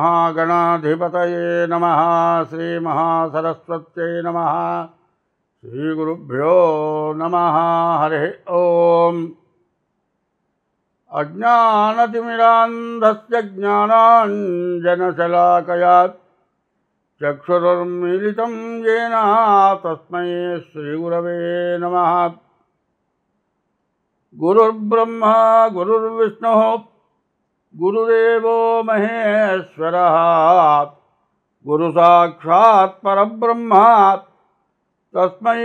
శ్రీమహాగణాధిపతయే నమః. శ్రీమహాసరస్వత్యై నమః. శ్రీగురుభ్యో నమః. హరి ఓం. అజ్ఞానతిమిరాంధస్య జ్ఞానాంజనశలాకయా చక్షురున్మీలితం యేన తస్మై శ్రీగురవే నమః. గురుర్బ్రహ్మా గురుర్విష్ణుః గురుదేవో మహేశ్వరః గురుసాక్షాత్ పరబ్రహ్మ తస్మై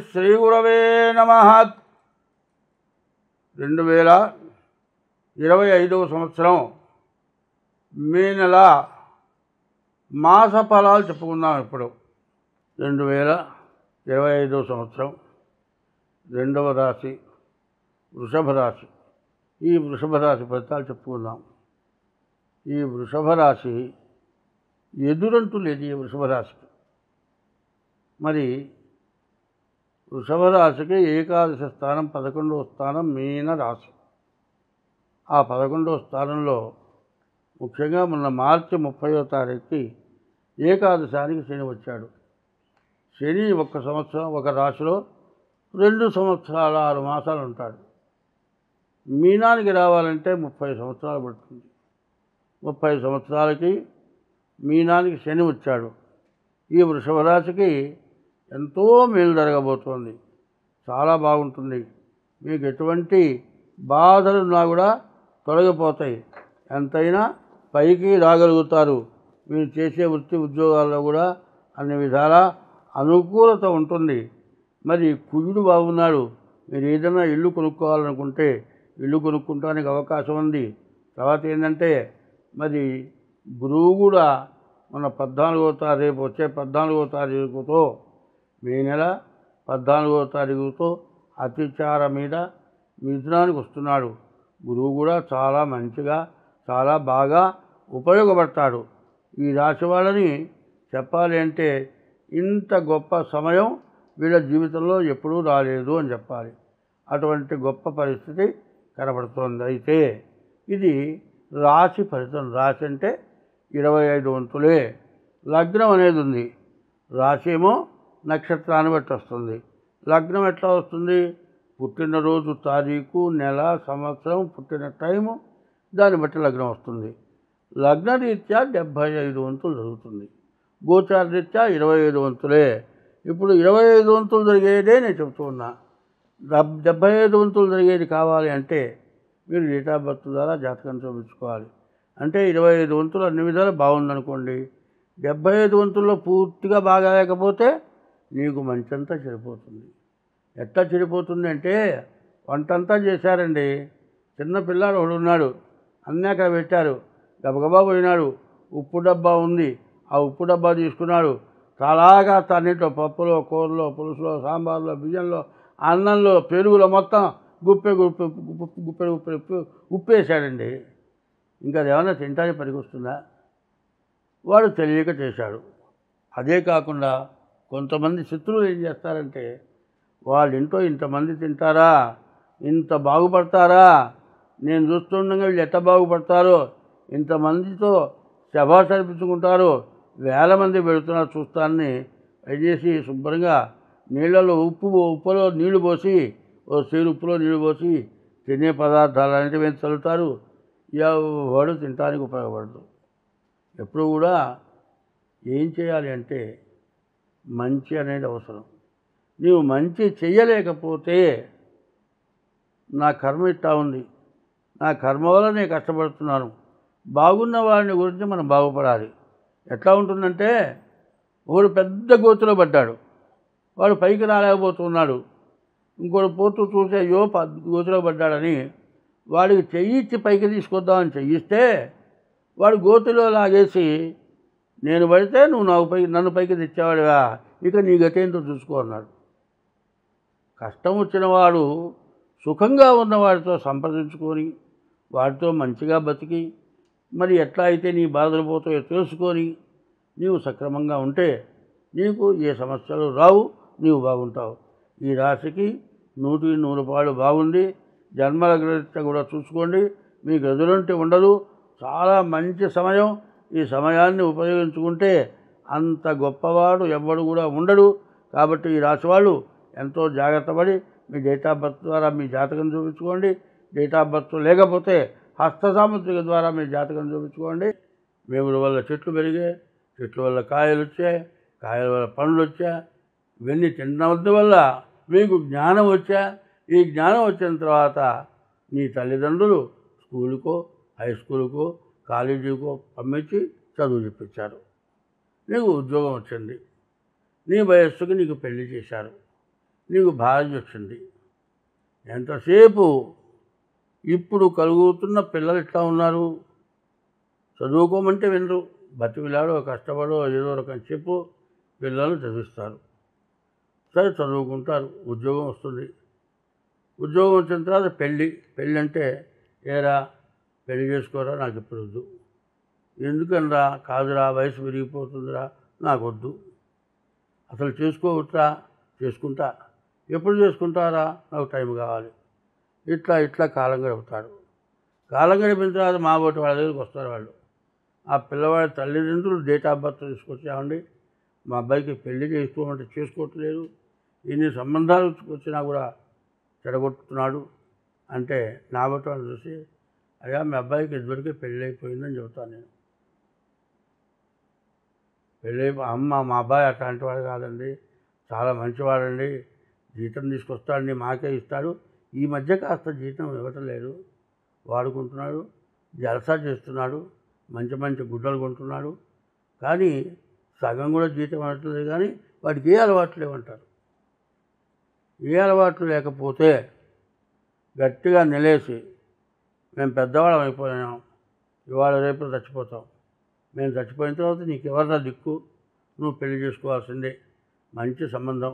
శ్రీగురవే నమః. 2025వ సంవత్సరం మే నెల మాస ఫలాలు చెప్పుకుందాం. ఇప్పుడు 2025వ సంవత్సరం 2వ రాశి వృషభ రాశి. ఈ వృషభ రాశి ఫలితాలు చెప్పుకుందాం. ఈ వృషభ రాశి ఎదురంటూ లేదు. ఈ వృషభ రాశికి మరి వృషభ రాశికి ఏకాదశ స్థానం 11వ స్థానం మీన రాశి. ఆ 11వ స్థానంలో ముఖ్యంగా మొన్న మార్చి 30వ తారీఖుకి ఏకాదశానికి శని వచ్చాడు. శని ఒక సంవత్సరం ఒక రాశిలో 2 సంవత్సరాల 6 మాసాలు ఉంటాడు. మీనానికి రావాలంటే 30 సంవత్సరాలు పడుతుంది. 30 సంవత్సరాలకి మీనానికి శని వచ్చాడు. ఈ వృషభ రాశికి ఎంతో మేలు జరగబోతోంది. చాలా బాగుంటుంది. మీకు ఎటువంటి బాధలున్నా కూడా తొలగిపోతాయి. ఎంతైనా పైకి రాగలుగుతారు. మీరు చేసే వృత్తి ఉద్యోగాల్లో కూడా అన్ని విధాల అనుకూలత ఉంటుంది. మరి కుజుడు బాగున్నాడు. మీరు ఏదైనా ఇల్లు కొనుక్కోవాలనుకుంటే ఇల్లు కొనుక్కోవడానికి అవకాశం ఉంది. తర్వాత ఏంటంటే మరి గురువు కూడా మన 14వ తారీఖు రేపు వచ్చే 14వ తారీఖుతో మే నెల 14వ తారీఖుతో అతిచార మీద మిథునానికి వస్తున్నాడు. గురువు కూడా చాలా మంచిగా చాలా బాగా ఉపయోగపడతాడు. ఈ రాశి వాళ్ళని చెప్పాలి అంటే ఇంత గొప్ప సమయం వీళ్ళ జీవితంలో ఎప్పుడూ రాలేదు అని చెప్పాలి. అటువంటి గొప్ప పరిస్థితి కనబడుతోంది. అయితే ఇది రాశి ఫలితం. రాశి అంటే 25 వంతులే. లగ్నం అనేది ఉంది. రాశి ఏమో నక్షత్రాన్ని బట్టి వస్తుంది. లగ్నం ఎట్లా వస్తుంది? పుట్టినరోజు తారీఖు, నెల, సంవత్సరం, పుట్టిన టైము, దాన్ని బట్టి లగ్నం వస్తుంది. లగ్నరీత్యా 75 వంతులు జరుగుతుంది. గోచార రీత్యా 25 వంతులే. ఇప్పుడు 25 వంతులు జరిగేదే నేను చెబుతూ ఉన్నా. 75 వంతులు జరిగేది కావాలి అంటే మీరు డేట్ ఆఫ్ బర్త్ ద్వారా జాతకం చూపించుకోవాలి. అంటే 25 వంతులు అన్ని విధాలు బాగుందనుకోండి. 75 వంతుల్లో పూర్తిగా బాగా లేకపోతే నీకు మంచంతా చెడిపోతుంది. ఎట్లా చెడిపోతుంది అంటే వంటంతా చేశారండి. చిన్న పిల్లాడు ఒకడు ఉన్నాడు. అన్నీ అక్కడ పెట్టారు. గబగబా పోయినాడు. ఉప్పు డబ్బా ఉంది. ఆ ఉప్పు డబ్బా తీసుకున్నాడు. చాలాగా అన్నింటిలో పప్పులో, కూరలో, పులుసులో, సాంబార్లో, బియ్యంలో, అన్నంలో, పెరుగులో మొత్తం గుప్పెడు ఉప్పు వేసాడండి. ఇంకా అది ఏమన్నా తింటానికి పనికొస్తుందా? వాడు తెలియక చేశాడు. అదే కాకుండా కొంతమంది శత్రువులు ఏం చేస్తారంటే వాళ్ళ ఇంట్లో ఇంతమంది తింటారా, ఇంత బాగుపడతారా, నేను చూస్తుండగా వీళ్ళు ఎట్లా బాగుపడతారో, ఇంతమందితో శభాష్ అనిపించుకుంటారు, 1000 మంది పెడుతున్నారు చూస్తానని దయచేసి శుభ్రంగా నీళ్ళలో ఉప్పులో నీళ్లు పోసి ఓ సేరు ఉప్పులో నీళ్లు పోసి తినే పదార్థాలు అనేటివి చల్లుతారు. ఎవడు తినడానికి ఉపయోగపడదు. ఎప్పుడు కూడా ఏం చేయాలి అంటే మంచి అనేది అవసరం. నీవు మంచి చెయ్యలేకపోతే నా కర్మ ఇట్టా ఉంది, నా కర్మ వల్ల నేను కష్టపడుతున్నాను, బాగున్న వాడిని గురించి మనం బాగుపడాలి. ఎట్లా ఉంటుందంటే ఒకడు పెద్ద గోతులో పడ్డాడు. వాడు పైకి రాలేకపోతున్నాడు. ఇంకోటి పోతూ చూసే గోతులో పడ్డాడని వాడికి చెయ్యిచ్చి పైకి తీసుకొద్దామని చెయ్యిస్తే వాడు గోతులో లాగేసి నేను పడితే నువ్వు నన్ను పైకి తెచ్చేవాడివా, ఇక నీ గతేంతో చూసుకో అన్నాడు. కష్టం వచ్చిన వాడు సుఖంగా ఉన్నవాడితో సంప్రదించుకొని వాడితో మంచిగా బతికి మరి ఎట్లా అయితే నీ బాధలు పోతాయో తెలుసుకొని నీవు సక్రమంగా ఉంటే నీకు ఏ సమస్యలు రావు, నీవు బాగుంటావు. ఈ రాశికి 100 పాళ్ళు బాగుంది. జన్మల గ్రహిత కూడా చూసుకోండి. మీకు ఎదురంటే ఉండదు. చాలా మంచి సమయం. ఈ సమయాన్ని ఉపయోగించుకుంటే అంత గొప్పవాడు ఎవ్వడు కూడా ఉండడు. కాబట్టి ఈ రాశి వాళ్ళు ఎంతో జాగ్రత్త పడి మీ డేట్ ఆఫ్ బర్త్ ద్వారా మీ జాతకం చూపించుకోండి. డేట్ ఆఫ్ బర్త్ లేకపోతే హస్త సాముద్రిక ద్వారా మీ జాతకం చూపించుకోండి. వేముల వల్ల చెట్లు పెరిగాయి, చెట్ల వల్ల కాయలు వచ్చాయి, కాయల వల్ల పండ్లు వచ్చాయి. ఇవన్నీ తినడం వల్ల మీకు జ్ఞానం వచ్చా. ఈ జ్ఞానం వచ్చిన తర్వాత నీ తల్లిదండ్రులు స్కూలుకో, హై స్కూలుకో, కాలేజీకో పంపించి చదువు చెప్పించారు. నీకు ఉద్యోగం వచ్చింది, నీ వయస్సుకి నీకు పెళ్లి చేశారు, నీకు భార్య వచ్చింది. ఎంతసేపు ఇప్పుడు కలుగుతున్న పిల్లలు ఎట్లా ఉన్నారు? చదువుకోమంటే వినరు. బతికిలాడో కష్టపడో ఏదో రకం చెప్పు పిల్లలు చదివిస్తారు. సరే చదువుకుంటారు, ఉద్యోగం వస్తుంది. ఉద్యోగం వచ్చిన తర్వాత పెళ్ళి అంటే ఏరా పెళ్లి చేసుకోరా, నాకు ఇప్పుడు వద్దు. ఎందుకనరా? కాదురా, వయసు పెరిగిపోతుందిరా, నాకు వద్దు. అసలు చేసుకోవచ్చా? చేసుకుంటా. ఎప్పుడు చేసుకుంటారా? నాకు టైం కావాలి. ఇట్లా కాలం గడుపుతాడు. కాలం గడిపిన తర్వాత మా బోటి వాళ్ళ దగ్గరికి వస్తారు వాళ్ళు. ఆ పిల్లవాడి తల్లిదండ్రులు డేట్ ఆఫ్ బర్త్ తీసుకొచ్చామండి, మా అబ్బాయికి పెళ్లి చేసుకోమంటే చేసుకోవట్లేదు, ఇన్ని సంబంధాలు వచ్చినా కూడా చెడగొట్టుతున్నాడు అంటే నా బట్టి వాళ్ళు చూసి, అయ్యా మీ అబ్బాయికి ఇదివరకే పెళ్ళి అయిపోయిందని చెబుతాను నేను. అమ్మ మా అబ్బాయి అట్లాంటి వాడు కాదండి, చాలా మంచివాడండి, జీతం తీసుకొస్తాడండి, మాకే ఇస్తాడు. ఈ మధ్య కాస్త జీతం ఇవ్వటం లేదు, వాడుకుంటున్నాడు, జలసా చేస్తున్నాడు, మంచి గుడ్డలు కొంటున్నాడు, కానీ సగం కూడా జీతం ఇవ్వట్లేదు. కానీ వాడికి ఏ అలవాట్లు లేవంటారు. ఏ అలవాట్లు లేకపోతే గట్టిగా నిలేసి, మేము పెద్దవాళ్ళం అయిపోయాం, ఇవాళ రేపు చచ్చిపోతాం, మేము చచ్చిపోయిన తర్వాత నీకు ఎవరినా దిక్కు, నువ్వు పెళ్లి చేసుకోవాల్సిందే, మంచి సంబంధం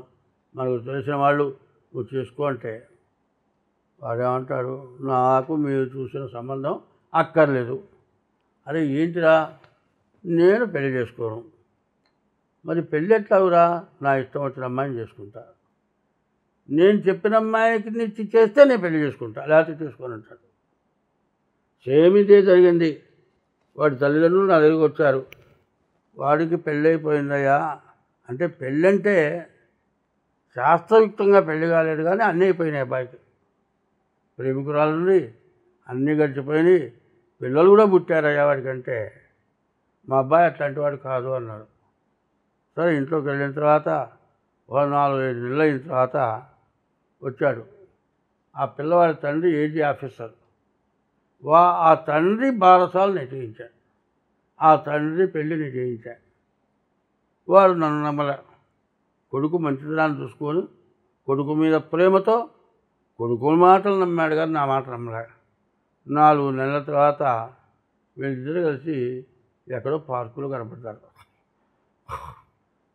మనకు తెలిసిన వాళ్ళు నువ్వు చేసుకో అంటే వాడేమంటాడు, నాకు మీరు చూసిన సంబంధం అక్కర్లేదు. అరే ఏంటిరా, నేను పెళ్లి చేసుకోను. మరి పెళ్ళి ఎట్లావురా? నా ఇష్టం వచ్చిన అమ్మాయిని చేసుకుంటా, నేను చెప్పిన అమ్మాయికి నిచ్చి చేస్తే నేను పెళ్లి చేసుకుంటా, లేకపోతే చేసుకొని అంటాడు. సేమ్ ఇదే జరిగింది. వాడి తల్లిదండ్రులు నా దగ్గరికి వచ్చారు, వాడికి పెళ్ళి అయిపోయిందయ్యా అంటే, పెళ్ళంటే శాస్త్రయుక్తంగా పెళ్లి కాలేదు కానీ అన్నీ అయిపోయినాయి. అబ్బాయికి ప్రేమికురాలు నుండి అన్నీ గడిచిపోయినాయి, పిల్లలు కూడా పుట్టారయ్యా వాడికంటే. మా అబ్బాయి అట్లాంటి వాడు కాదు అన్నాడు. సరే ఇంట్లోకి వెళ్ళిన తర్వాత 4-5 నెలలు అయిన తర్వాత వచ్చాడు. ఆ పిల్లవాడి తండ్రి ఏజీ ఆఫీసర్. ఆ తండ్రి బారసాలు నేను చేయించాను, ఆ తండ్రి పెళ్ళి నేను చేయించాను. వాడు నన్ను నమ్మలే. కొడుకు మంచిదనాన్ని చూసుకొని కొడుకు మీద ప్రేమతో కొడుకు మాటలు నమ్మాడు కానీ నా మాట నమ్మలే. 4 నెలల తర్వాత వీళ్ళిద్దరూ కలిసి ఎక్కడో పార్కులో కనపడతారు.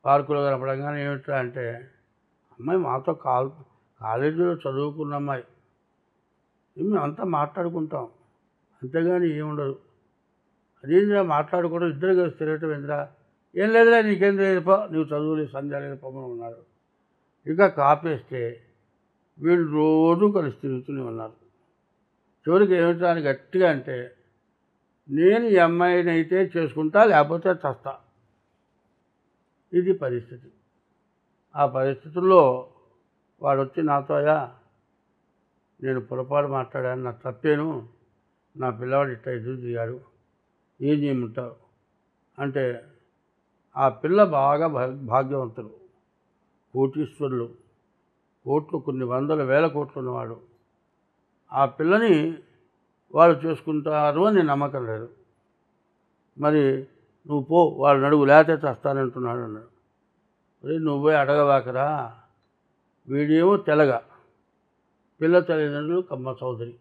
పార్కులో కనపడగానే ఏమిట్రా అంటే, అమ్మాయి మాతో కాలేజీలో చదువుకున్న అమ్మాయి, మేమంతా మాట్లాడుకుంటాం, అంతేగాని ఏముండదు. అదేంద్రా మాట్లాడుకోవడం, ఇద్దరు కలిసి తిరగటం ఏంద్రా? ఏం లేదులే, నీకేం తెలియదు పో, నువ్వు చదువులేదు సంధ్య లేదు పొమ్మని ఉన్నారు. ఇక కాపేస్తే వీళ్ళు రోజు కలిసి తిరుగుతూనే ఉన్నారు. చివరికి ఏమిటా అని గట్టిగా అంటే, నేను ఈ అమ్మాయిని అయితే చేసుకుంటా, లేకపోతే చస్తా. ఇది పరిస్థితి. ఆ పరిస్థితుల్లో వాడు వచ్చి నాతో, అయ్యా నేను పొరపాటు మాట్లాడాను, నా తప్పేను, నా పిల్లవాడు ఇట్లా ఎదురు దిగాడు, ఏం చేయమంటావు అంటే, ఆ పిల్ల బాగా భాగ్యవంతులు, కోటీశ్వరులు, కోట్లు కొన్ని 100,000 కోట్లు ఉన్నవాడు. ఆ పిల్లని వాళ్ళు చేసుకుంటారు అని నమ్మకం లేదు. మరి నువ్వు పో, వాళ్ళని అడుగు, లేకపోతే చస్తానంటున్నాడు అన్నాడు. మరి నువ్వే అడగవాకరా, వీడేమో తెలగా, పిల్ల తల్లిదండ్రులు కమ్మ చౌదరి.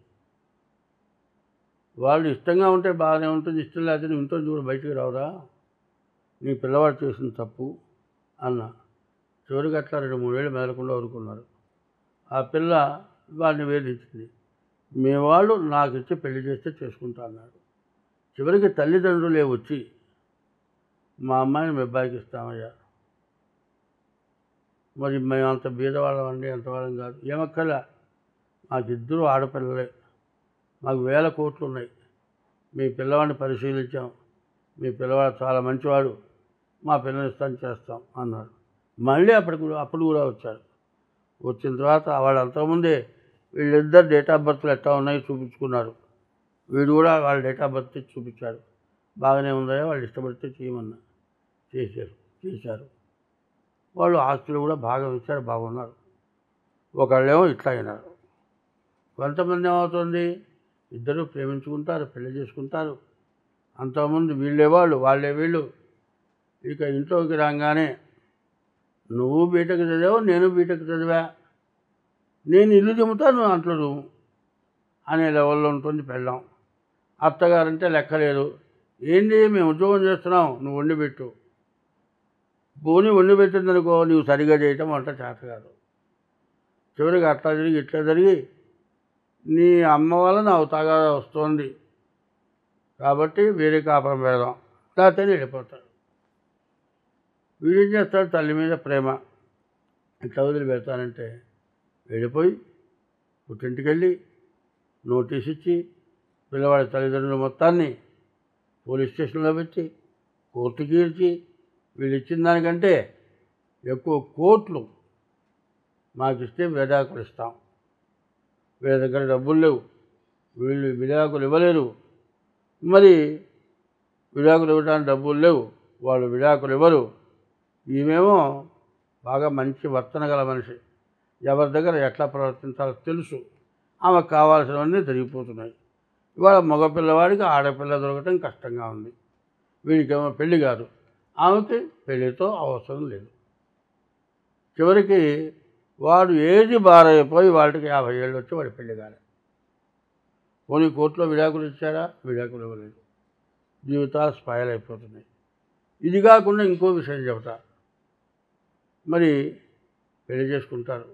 వాళ్ళు ఇష్టంగా ఉంటే బాగానే ఉంటుంది, ఇష్టం లేకపోతే నువ్వు ఇంట్లో చూడ బయటికి రావురా, నీ పిల్లవాడు చేసిన తప్పు అన్న. చివరికి అట్లా 2-3 ఏళ్ళు మెదలకుండా ఊరుకున్నారు. ఆ పిల్ల వాడిని వేధించింది. మీ వాళ్ళు నాకు ఇచ్చి పెళ్లి చేస్తే చేసుకుంటా అన్నాడు. చివరికి తల్లిదండ్రులే వచ్చి, మా అమ్మాయిని మీ అబ్బాయికి ఇస్తామయ్యా, మరి మేము అంత బీదవాళ్ళం అండి, అంతవాళ్ళం కాదు, ఏమక్కర్లే, మాకు 2 ఆడపిల్లలే, మాకు 1,000 కోట్లు ఉన్నాయి, మీ పిల్లవాడిని పరిశీలించాం, మీ పిల్లవాడు చాలా మంచివాడు, మా పిల్లని ఇస్తాను చేస్తాం అన్నారు. మళ్ళీ అప్పుడు కూడా వచ్చారు. వచ్చిన తర్వాత వాళ్ళు అంతకుముందే వీళ్ళిద్దరు డేట్ ఆఫ్ బర్త్లు ఎట్లా ఉన్నాయో చూపించుకున్నారు. వీడు కూడా వాళ్ళ డేట్ ఆఫ్ బర్త్ చూపించాడు. బాగానే ఉందాయో వాళ్ళు ఇష్టపడితే చేయమన్నా చేశారు. వాళ్ళు ఆస్తులు కూడా భాగం ఇచ్చారు, బాగున్నారు. ఒకళ్ళేమో ఇట్లా అయినారు. కొంతమంది ఏమవుతుంది, ఇద్దరు ప్రేమించుకుంటారు, పెళ్లి చేసుకుంటారు. అంతకుముందు వీళ్ళే వాళ్ళు, వాళ్ళే వీళ్ళు. ఇక ఇంట్లోకి రాగానే నువ్వు బీటెక్ చదివావు, నేను బీటెక్ చదివా, నేను ఇల్లు చెబుతాను, నువ్వు అంట్లో నువ్వు అనే లెవెల్లో ఉంటుంది పెళ్ళాం. అత్తగారంటే లెక్కలేదు. ఏంటి మేము ఉద్యోగం చేస్తున్నాం, నువ్వు వండి పెట్టు. పోనీ వండి పెట్టిందనుకో, నువ్వు సరిగా చేయటం వంట చేత కాదు. చివరికి అట్లా జరిగి ఇట్లా జరిగి నీ అమ్మ వల్ల అవుతాగా వస్తుంది కాబట్టి వేరే కాపురం పెడదాం, లేకపోతే వెళ్ళిపోతాడు. వీడేం చేస్తాడు, తల్లి మీద ప్రేమ ఇట్లా వదిలి పెడతానంటే వెళ్ళిపోయి పుట్టింటికి వెళ్ళి నోటీస్ ఇచ్చి పిల్లవాడి తల్లిదండ్రుల మొత్తాన్ని పోలీస్ స్టేషన్లో పెట్టి కోర్టుకి ఇచ్చి వీళ్ళు ఇచ్చిన దానికంటే ఎక్కువ కోట్లు మాకు ఇస్తే విడాకులు ఇస్తాం. వీళ్ళ దగ్గర డబ్బులు లేవు, వీళ్ళు విడాకులు ఇవ్వలేరు. మరి విడాకులు ఇవ్వడానికి డబ్బులు లేవు, వాళ్ళు విడాకులు ఇవ్వరు. ఈమెమో బాగా మంచి వర్తన గల మనిషి, ఎవరి దగ్గర ఎట్లా ప్రవర్తించాలో తెలుసు. ఆమెకు కావాల్సినవన్నీ జరిగిపోతున్నాయి. ఇవాళ మగపిల్లవాడికి ఆడపిల్ల దొరకటం కష్టంగా ఉంది. వీడికేమో పెళ్లి కాదు, ఆమెకి పెళ్లితో అవసరం లేదు. చివరికి వాడు ఏజ్ బారైపోయి వాడికి 50 ఏళ్ళు వచ్చి వాడి పెళ్లి కాలే. పోనీ కోర్టులో విడాకులు ఇచ్చారా, విడాకులు ఇవ్వలేదు. జీవితాలు స్పాయిల్ అయిపోతున్నాయి. ఇది కాకుండా ఇంకో విషయం చెబుతా. మరి పెళ్లి చేసుకుంటారు,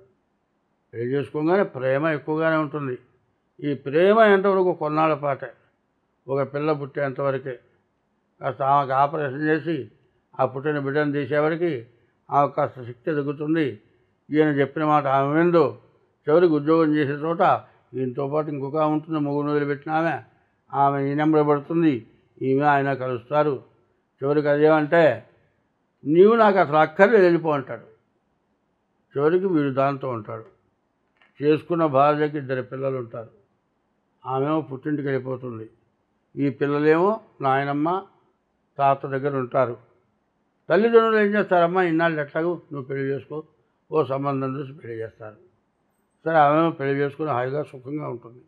పెళ్లి చేసుకోగానే ప్రేమ ఎక్కువగానే ఉంటుంది. ఈ ప్రేమ ఎంతవరకు కొన్నాళ్ళ పాటే, ఒక పిల్ల పుట్టేంతవరకే. కాస్త ఆమెకు ఆపరేషన్ చేసి ఆ పుట్టిన బిడ్డను తీసేవరకు ఆమెకు కాస్త శక్తి తగ్గుతుంది. ఈయన చెప్పిన మాట ఆమె విందు. చివరికి ఉద్యోగం చేసే చోట ఈయనతో పాటు ఇంకొక ఉంటుంది, మొగుడు వదిలిపెట్టిన ఆమె ఈయన పడుతుంది, ఈమె ఆయన కలుస్తారు. చివరికి అదేమంటే నీవు నాకు అసలు అక్కర్లేదు వెళ్ళిపో అంటాడు. చివరికి వీడు దాంతో ఉంటాడు. చేసుకున్న భార్యకి 2 పిల్లలు ఉంటారు. ఆమెమో పుట్టింటికి వెళ్ళిపోతుంది. ఈ పిల్లలేమో నాయనమ్మ తాత దగ్గర ఉంటారు. తల్లిదండ్రులు ఏం చేస్తారమ్మా, ఇన్నాళ్ళు ఎట్లాగూ నువ్వు పెళ్లి చేసుకో, ఓ సంబంధం చూసి పెళ్లి చేస్తారు. సరే ఆమెమో పెళ్లి చేసుకుని హాయిగా సుఖంగా ఉంటుంది.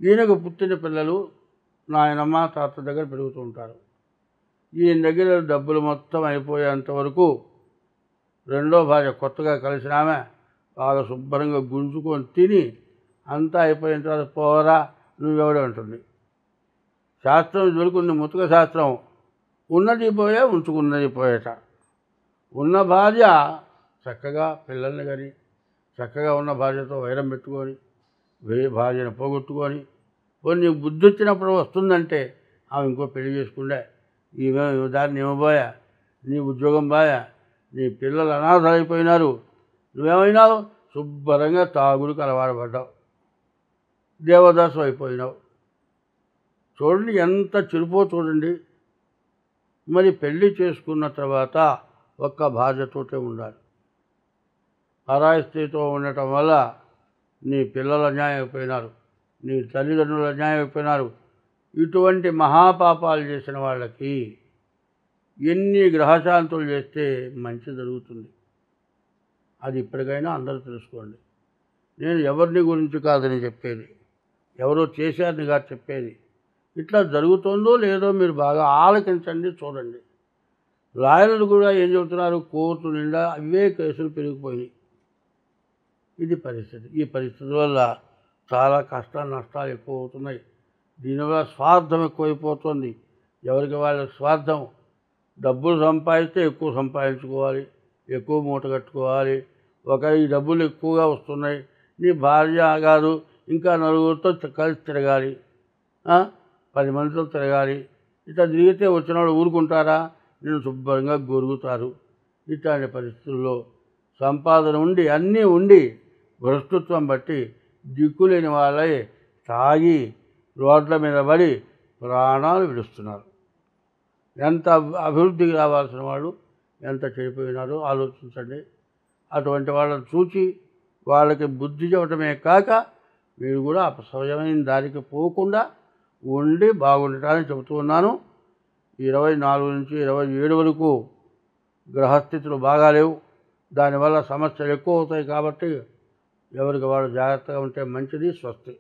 ఈయనకు పుట్టిన పిల్లలు నాయనమ్మ తాత దగ్గర పెరుగుతూ ఉంటారు. ఈయన దగ్గర డబ్బులు మొత్తం అయిపోయేంతవరకు రెండో భార్య కొత్తగా కలిసిన ఆమె బాగా శుభ్రంగా గుంజుకొని తిని అంతా అయిపోయిన తర్వాత పోరా నువ్వెవడే ఉంటుంది. శాస్త్రం దొరుకుంది, ముతుక శాస్త్రం. ఉన్నది పోయే, ఉంచుకున్నది పోయేట. ఉన్న భార్య చక్కగా పిల్లల్ని కానీ చక్కగా ఉన్న భార్యతో వైరం పెట్టుకొని వేరే భార్యను పోగొట్టుకొని కొన్ని బుద్ధి వచ్చినప్పుడు వస్తుందంటే ఆమె ఇంకో పెళ్లి చేసుకుండే. ఈమె దాన్ని ఇవ్వబోయా, నీ ఉద్యోగం బాయా, నీ పిల్లలు అనాథలు అయిపోయినారు, నువ్వేమైనావు శుభ్రంగా తాగుడికి అలవాటు పడ్డావు, దేవదాసు అయిపోయినావు. చూడండి ఎంత చిరుపో చూడండి. మరి పెళ్ళి చేసుకున్న తర్వాత ఒక్క భార్యతోటే ఉండాలి. పరాయి స్త్రీతో ఉండటం వల్ల నీ పిల్లలు అన్యాయం అయిపోయినారు, నీ తల్లిదండ్రులు అన్యాయం అయిపోయినారు. ఇటువంటి మహాపాపాలు చేసిన వాళ్ళకి ఎన్ని గ్రహశాంతులు చేస్తే మంచి జరుగుతుంది. అది ఇప్పటికైనా అందరూ తెలుసుకోండి. నేను ఎవరిని గురించి కాదని చెప్పేది, ఎవరో చేశారని కాదు చెప్పేది. ఇట్లా జరుగుతుందో లేదో మీరు బాగా ఆలకించండి, చూడండి. లాయర్లు కూడా ఏం చెబుతున్నారు, కోర్టు నిండా అవే కేసులు పెరిగిపోయినాయి. ఇది పరిస్థితి. ఈ పరిస్థితి వల్ల చాలా కష్టాలు నష్టాలు ఎక్కువ అవుతున్నాయి. దీనివల్ల స్వార్థం ఎక్కువైపోతుంది. ఎవరికి వాళ్ళ స్వార్థం. డబ్బులు సంపాదిస్తే ఎక్కువ సంపాదించుకోవాలి, ఎక్కువ మూట కట్టుకోవాలి. ఈ డబ్బులు ఎక్కువగా వస్తున్నాయి, నీ భార్య కాదు ఇంకా నలుగురితో కలిసి తిరగాలి, 10 మందితో తిరగాలి. ఇట్లా తిరిగితే వచ్చిన వాళ్ళు ఊరుకుంటారా, నేను శుభ్రంగా గొరుగుతారు. ఇట్లాంటి పరిస్థితుల్లో సంపాదన ఉండి అన్నీ ఉండి భ్రష్టత్వం బట్టి దిక్కులేని వాళ్ళై తాగి రోడ్ల మీద పడి ప్రాణాలు విడుస్తున్నారు. ఎంత అభివృద్ధికి రావాల్సిన వాళ్ళు ఎంత చెడిపోయినారో ఆలోచించండి. అటువంటి వాళ్ళని చూచి వాళ్ళకి బుద్ధి చెప్పటమే కాక మీరు కూడా అపసవ్యమైన దారికి పోకుండా ఉండి బాగుండటానికి చెబుతూ ఉన్నాను. 24 నుంచి 27 వరకు గ్రహస్థితులు బాగాలేవు. దానివల్ల సమస్యలు ఎక్కువ అవుతాయి. కాబట్టి ఎవరికి వాళ్ళు జాగ్రత్తగా ఉంటే మంచిది. స్వస్తి.